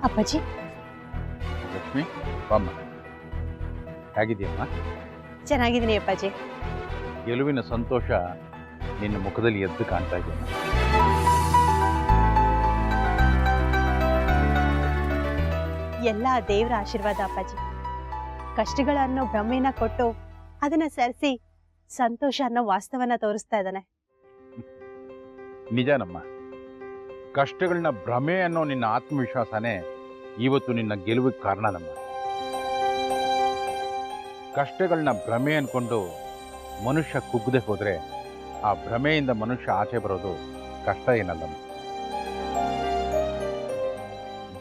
ಅಪ್ಪಾಜಿ. ಲಕ್ಷ್ಮಿ ಬಾಮ್ಮ, ಹೇಗಿದೆಯಮ್ಮ? ಚೆನ್ನಾಗಿದ್ದೀನಿ ಅಪ್ಪಾಜಿ. ಗೆಲುವಿನ ಸಂತೋಷ ನಿನ್ನ ಮುಖದಲ್ಲಿ ಎದ್ದು ಕಾಣ್ತಾ ಇದೆಯಮ್ಮ. ಎಲ್ಲ ದೇವರ ಆಶೀರ್ವಾದ ಅಪ್ಪಾಜಿ. ಕಷ್ಟಗಳ ಅನ್ನೋ ಭ್ರಮೆನ ಕೊಟ್ಟು ಅದನ್ನ ಸರಿಸಿ ಸಂತೋಷ ಅನ್ನೋ ವಾಸ್ತವನ ತೋರಿಸ್ತಾ ಇದ್ದಾನೆ. ನಿಜನಮ್ಮ, ಕಷ್ಟಗಳನ್ನ ಭ್ರಮೆ ಅನ್ನೋ ನಿನ್ನ ಆತ್ಮವಿಶ್ವಾಸನೇ ಇವತ್ತು ನಿನ್ನ ಗೆಲುವಿಗೆ ಕಾರಣನಮ್ಮ. ಕಷ್ಟಗಳನ್ನ ಭ್ರಮೆ ಅನ್ಕೊಂಡು ಮನುಷ್ಯ ಕುಗ್ಗದೆ ಹೋದ್ರೆ ಆ ಭ್ರಮೆಯಿಂದ ಮನುಷ್ಯ ಆಚೆ ಬರೋದು ಕಷ್ಟ ಏನಲ್ಲಮ್ಮ.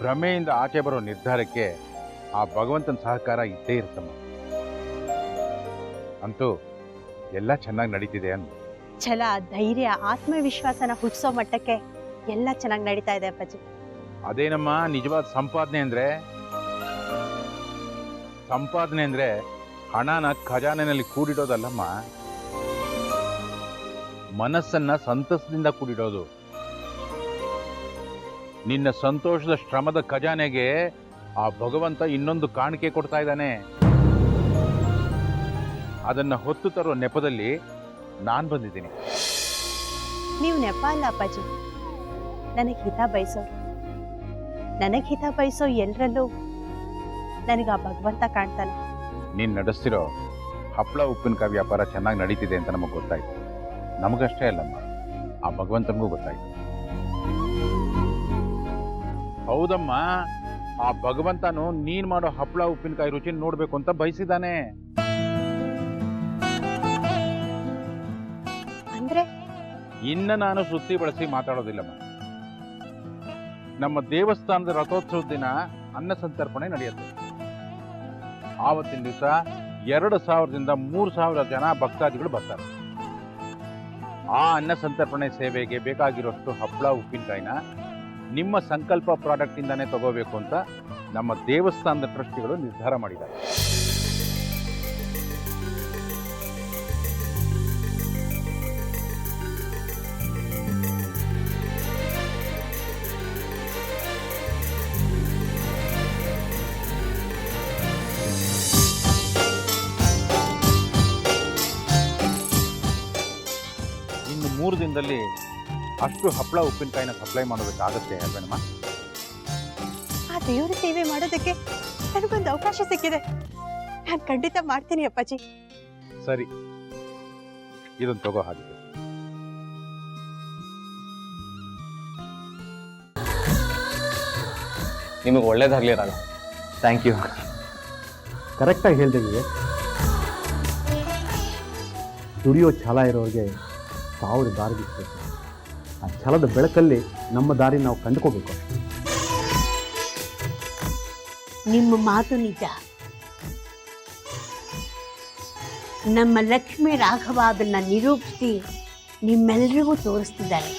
ಭ್ರಮೆಯಿಂದ ಆಚೆ ಬರೋ ನಿರ್ಧಾರಕ್ಕೆ ಆ ಭಗವಂತನ ಸಹಕಾರ ಇದ್ದೇ ಇರ್ತಮ್ಮ. ಅಂತೂ ಎಲ್ಲ ಚೆನ್ನಾಗಿ ನಡೀತಿದೆ ಅನ್. ಛಲ, ಧೈರ್ಯ, ಆತ್ಮವಿಶ್ವಾಸನ ಹುಟ್ಟಿಸೋ ಮಟ್ಟಕ್ಕೆ ಎಲ್ಲ ಚೆನ್ನಾಗಿ ನಡೀತಾ ಇದೆ ಅಪ್ಪಾಜಿ. ಅದೇನಮ್ಮ ನಿಜವಾದ ಸಂಪಾದನೆ ಅಂದ್ರೆ. ಸಂಪಾದನೆ ಅಂದ್ರೆ ಹಣನ ಖಜಾನೆನಲ್ಲಿ ಕೂಡಿಡೋದಲ್ಲಮ್ಮ, ಮನಸ್ಸನ್ನ ಸಂತಸದಿಂದ ಕೂಡಿಡೋದು. ನಿನ್ನ ಸಂತೋಷದ ಶ್ರಮದ ಖಜಾನೆಗೆ ಆ ಭಗವಂತ ಇನ್ನೊಂದು ಕಾಣಿಕೆ ಕೊಡ್ತಾ ಇದ್ದಾನೆ. ಅದನ್ನ ಹೊತ್ತು ತರೋ ನೆಪದಲ್ಲಿ ನಾನು ಬಂದಿದ್ದೀನಿ. ನೀವು ನೆಪ ಅಲ್ಲ ಅಪ್ಪಾಜಿ, ನನಗೆ ಹಿತ ಬಯಸೋರು. ನನಗೆ ಹಿತ ಬಯಸೋ ಎಲ್ಲರಲ್ಲೂ ನನಗೆ ಆ ಭಗವಂತ ಕಾಣ್ತಾನೆ. ನೀನು ನಡೆಸ್ತಿರೋ ಹಪ್ಪಳ ಉಪ್ಪಿನಕಾಯಿ ವ್ಯಾಪಾರ ಚೆನ್ನಾಗಿ ನಡೀತಿದೆ ಅಂತ ನಮಗೆ ಗೊತ್ತಾಯ್ತು. ನಮಗಷ್ಟೇ ಅಲ್ಲಮ್ಮ, ಆ ಭಗವಂತನಿಗೂ ಗೊತ್ತಾಯ್ತು. ಹೌದಮ್ಮ, ಆ ಭಗವಂತನು ನೀನ್ ಮಾಡೋ ಹಪ್ಪಳ ಉಪ್ಪಿನಕಾಯಿ ರುಚಿ ನೋಡ್ಬೇಕು ಅಂತ ಬಯಸಿದಾನೆ. ಅಂದ್ರೆ ಇನ್ನ ನಾನು ಸುತ್ತಿ ಬಳಸಿ ಮಾತಾಡೋದಿಲ್ಲಮ್ಮ. ನಮ್ಮ ದೇವಸ್ಥಾನದ ರಥೋತ್ಸವದ ದಿನ ಅನ್ನ ಸಂತರ್ಪಣೆ ನಡೆಯುತ್ತೆ. ಆವತ್ತಿನ ದಿವಸ 2,000ದಿಂದ 3,000 ಜನ ಭಕ್ತಾದಿಗಳು ಬರ್ತಾರೆ. ಆ ಅನ್ನ ಸಂತರ್ಪಣೆ ಸೇವೆಗೆ ಬೇಕಾಗಿರೋಷ್ಟು ಹಪ್ಪಳ ಉಪ್ಪಿನಕಾಯಿನ ನಿಮ್ಮ ಸಂಕಲ್ಪ ಪ್ರಾಡಕ್ಟ್ ಇಂದಾನೆ ತಗೋಬೇಕು ಅಂತ ನಮ್ಮ ದೇವಸ್ಥಾನದ ಟ್ರಸ್ಟಿಗಳು ನಿರ್ಧಾರ ಮಾಡಿದ್ದಾರೆ. ಇನ್ನು 3 ದಿನದಲ್ಲಿ ಅಷ್ಟು ಹಪ್ಪಳ ಉಪ್ಪಿನಕಾಯಿನ ಸಪ್ಲೈ ಮಾಡೋದಕ್ಕಾಗತ್ತೆ ಅಲ್ವೇನಮ್ಮ? ಆ ದೇವರ ಸೇವೆ ಮಾಡೋದಕ್ಕೆ ನನಗೊಂದು ಅವಕಾಶ ಸಿಕ್ಕಿದೆ. ನಾನು ಖಂಡಿತ ಮಾಡ್ತೀನಿ ಅಪ್ಪಾಜಿ. ಸರಿ, ಇದನ್ನು ತಗೋ ಹಾಗೆ. ನಿಮಗೆ ಒಳ್ಳೇದಾಗಲಿ ರಾಘವ. Thank you. ಕರೆಕ್ಟಾಗಿ ಹೇಳ್ದೇವಿ. ದುಡಿಯೋ ಛಲ ಇರೋರಿಗೆ 1000 ದಾರಿ ಬಿಡಬೇಕು. ಆ ಛಲದ ಬೆಳಕಲ್ಲಿ ನಮ್ಮ ದಾರಿ ನಾವು ಕಂಡುಕೋಬೇಕು. ನಿಮ್ಮ ಮಾತು ನಿಜ. ನಮ್ಮ ಲಕ್ಷ್ಮೀ ರಾಘವ ಅದನ್ನ ನಿರೂಪಿಸಿ ನಿಮ್ಮೆಲ್ಲರಿಗೂ ತೋರಿಸ್ತಿದ್ದಾರೆ.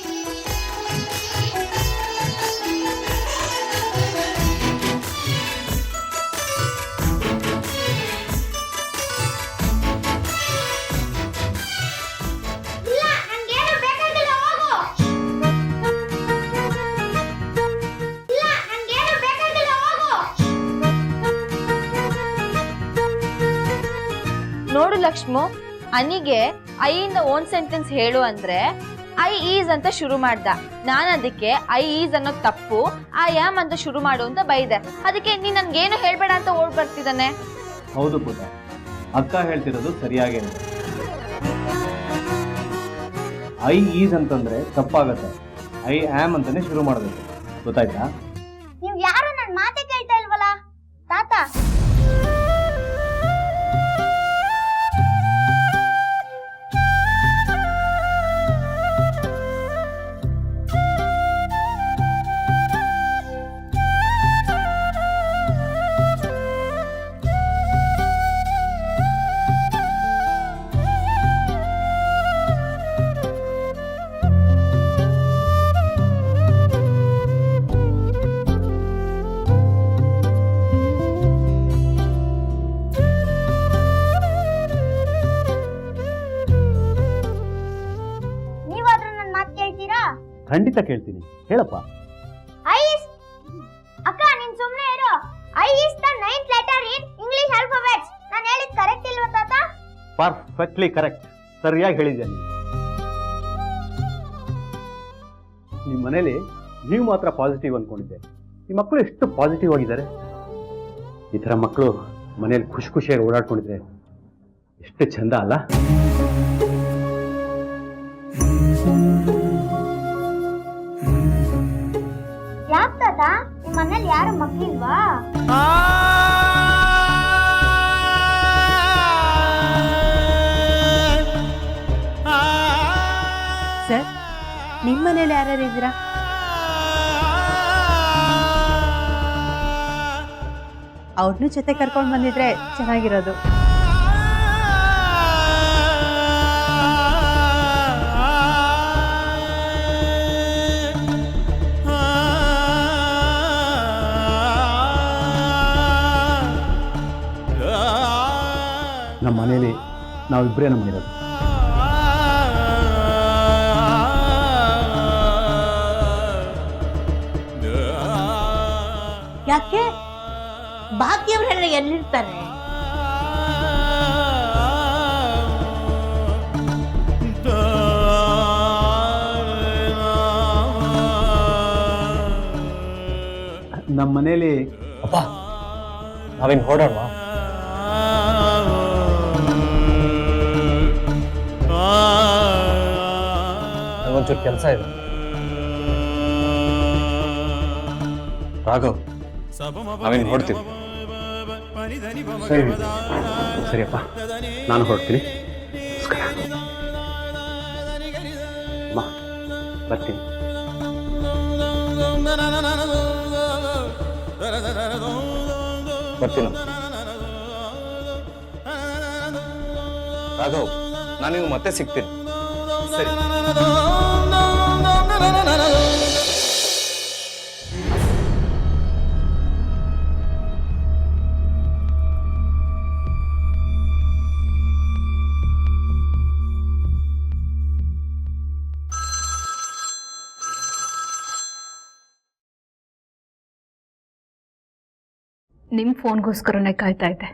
ನೋಡು ಲಕ್ಷ್ಮು, ಅನಿಗೆ ಐಯಿಂದ ಓನ್ ಸೆಂಟೆನ್ಸ್ ಹೇಳು ಅಂದ್ರೆ ಐ ಈಸ್ ಅಂತ ಶುರು ಮಾಡ್ದ. ನಾನು ಅದಕ್ಕೆ ಐ ಈಸ್ ಅನ್ನೋ ತಪ್ಪು, ಐ ಆಮ್ ಅಂತ ಶುರು ಮಾಡು ಅಂತ ಬೈದೆ. ಅದಕ್ಕೆ ನೀನ್ ನನ್ಗೇನು ಹೇಳ್ಬೇಡ ಅಂತ ಓಡ್ ಬರ್ತಿದ್ದಾನೆ. ಹೌದು ಪುಟ, ಅಕ್ಕ ಹೇಳ್ತಿರೋದು ಸರಿಯಾಗಿ. ಐ ಈಸ್ ಅಂತಂದ್ರೆ ತಪ್ಪಾಗತ್ತೆ. ಐ ಆಮ್ ಅಂತಾನೆ ಶುರು ಮಾಡಬೇಕು. ಗೊತ್ತಾಯ್ತಾ? ನೀವು ಯಾರು ನನ್ನ ಮಾತೆ ಕೇಳ್ತಾ ಇಲ್ವಲ್ಲ ತಾತ? ಖಂಡಿತ ಕೇಳ್ತೀನಿ, ಹೇಳಪ್ಪ. ಐಸ್ ಅಕ್ಕ, ನಿನ್ ಪರ್ಫೆಕ್ಟ್ಲಿ ಕರೆಕ್ಟ್, ಸರಿಯಾಗಿ ಹೇಳಿದ್ದೆ ನೀನು. ನಿಮ್ಮ ಮನೇಲಿ ನೀವು ಮಾತ್ರ ಪಾಸಿಟಿವ್ ಅಂದ್ಕೊಂಡಿದ್ದೆ, ಈ ಮಕ್ಕಳು ಎಷ್ಟು ಪಾಸಿಟಿವ್ ಆಗಿದ್ದಾರೆ. ಈ ಥರ ಮಕ್ಕಳು ಮನೇಲಿ ಖುಷಿಯಾಗಿ ಓಡಾಡ್ಕೊಂಡಿದ್ರೆ ಎಷ್ಟು ಚಂದ ಅಲ್ಲ. ಯಾಕೆ ತಾತ ನಿಮ್ಮ ಮನೇಲಿ ಯಾರು ಮಕ್ಳಿಲ್ವಾ? ಸರ್, ನಿಮ್ಮ ಮನೇಲಿ ಯಾರ್ಯಾರು ಇದ್ದೀರಾ? ಅವ್ರನ್ನೂ ಜೊತೆ ಕರ್ಕೊಂಡು ಬಂದಿದ್ರೆ ಚೆನ್ನಾಗಿರೋದು. ನಮ್ಮ ಮನೇಲಿ ನಾವಿಬ್ಬರೇ ನಮಗಿರೋದು. ಯಾಕೆ ಬಾಕಿಯವರೆಲ್ಲ ಎಲ್ಲಿರ್ತಾರೆ? ನಮ್ಮ ಮನೇಲಿ ಅಪ್ಪ ನಾವೇನು ಹೊರಡೋಣ? ನಂಗೊಂಚೂರು ಕೆಲಸ ಇದೆ. ರಾಘವ್, ನಾವೇನು ಹೊರಡ್ತೀವಿ. ಸರಿ ಸರಿಯಪ್ಪ, ನಾನು ಹೊರಡ್ತೀನಿ. ಅಮ್ಮ, ಬರ್ತೀನಿ. ಬರ್ತೀನಿ ರಾಘವ್, ನಾನು ನಿಮ್ಗೆ ಮತ್ತೆ ಸಿಗ್ತೀನಿ. ಸರಿ. ನಿಮ್ಮ ಫೋನ್ಗೋಸ್ಕರನೇ ಕಾಯ್ತಾ ಇದ್ದೆ.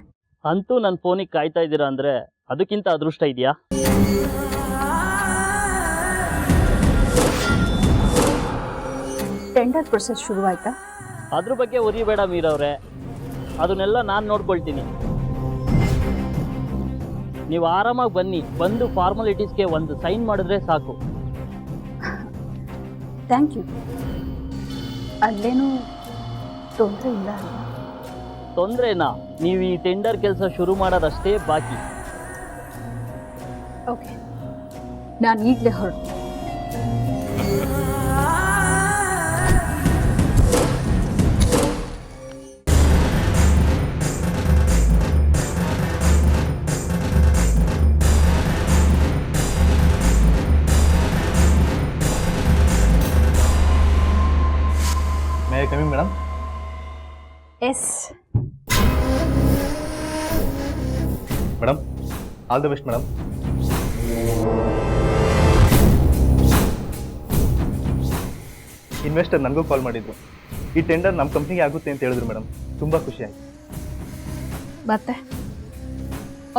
ಅಂತೂ ನನ್ನ ಫೋನಿಗೆ ಕಾಯ್ತಾ ಇದ್ದೀರಾ ಅಂದರೆ ಅದಕ್ಕಿಂತ ಅದೃಷ್ಟ ಇದೆಯಾ? ಟೆಂಡರ್ ಪ್ರೊಸೆಸ್ ಶುರುವಾಯ್ತಾ? ಅದ್ರ ಬಗ್ಗೆ ಉರಿಬೇಡ ಮೀರವ್ರೆ, ಅದನ್ನೆಲ್ಲ ನಾನು ನೋಡ್ಕೊಳ್ತೀನಿ. ನೀವು ಆರಾಮಾಗಿ ಬನ್ನಿ, ಬಂದು ಫಾರ್ಮಾಲಿಟೀಸ್ಗೆ ಒಂದು ಸೈನ್ ಮಾಡಿದ್ರೆ ಸಾಕು. Thank you. ಅಲ್ಲೇನೂ ತೊಂದರೆ ಇಲ್ಲ ಅಲ್ವಾ? ತೊಂದರೆನಾ? ನೀವು ಈ ಟೆಂಡರ್ ಕೆಲಸ ಶುರು ಮಾಡೋದಷ್ಟೇ ಬಾಕಿ. ಓಕೆ, ನಾನು ಈಗಲೇ ಹೊರಟು. May I come in madam? Yes madam, all the best madam. Investor ನನಗೂ ಕಾಲ್ ಮಾಡಿದ್ರು. ಈ ಟೆಂಡರ್ ನಮ್ಮ ಕಂಪ್ನಿಗೆ ಆಗುತ್ತೆ ಅಂತ ಹೇಳಿದ್ರು ಮೇಡಮ್. ತುಂಬ ಖುಷಿ ಆಯಿತು. ಮತ್ತೆ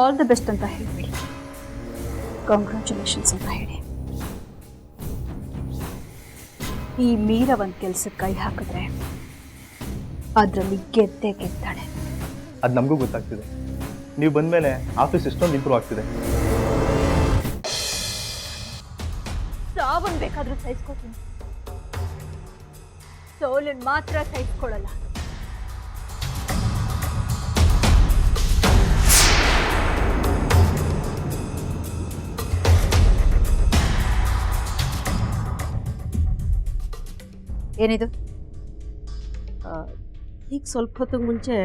ಆಲ್ ದ ಬೆಸ್ಟ್ ಅಂತ ಹೇಳಿಬಿಡಿ, ಕಾಂಗ್ರ್ಯಾಚುಲೇಷನ್ಸ್ ಅಂತ ಹೇಳಿ. ಈ ಮೀರಾ ಒಂದು ಕೆಲಸಕ್ಕೆ ಕೈ ಹಾಕಿದ್ರೆ ಅದರಲ್ಲಿ ಗೆದ್ದೇ ಗೆದ್ದಾಳೆ. ಅದು ನಮಗೂ ಗೊತ್ತಾಗ್ತಿದೆ. ನೀವು ಬಂದಮೇಲೆ ಆಫೀಸ್ ಎಷ್ಟೊಂದು ಇಂಪ್ರೂವ್ ಆಗ್ತಿದೆ. ಸಾವನ್ ಬೇಕಾದ್ರೂ ಸಹಿಸ್ಕೋತೀನಿ, ಸೋಲನ್ ಮಾತ್ರ ಸಹಿಸ್ಕೊಳ್ಳಲ್ಲ. ಏನಿದು? ಈಗ ಸ್ವಲ್ಪ ಹೊತ್ತಿಗೆ ಮುಂಚೆ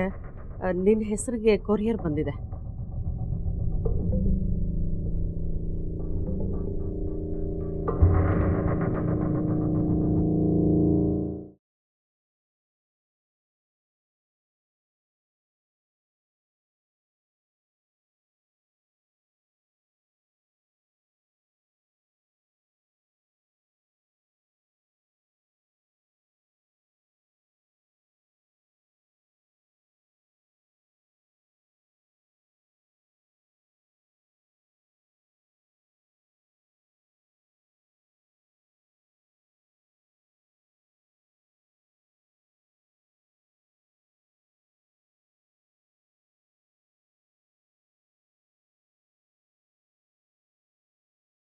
ನಿನ್ನ ಹೆಸರಿಗೆ ಕೊರಿಯರ್ ಬಂದಿದೆ.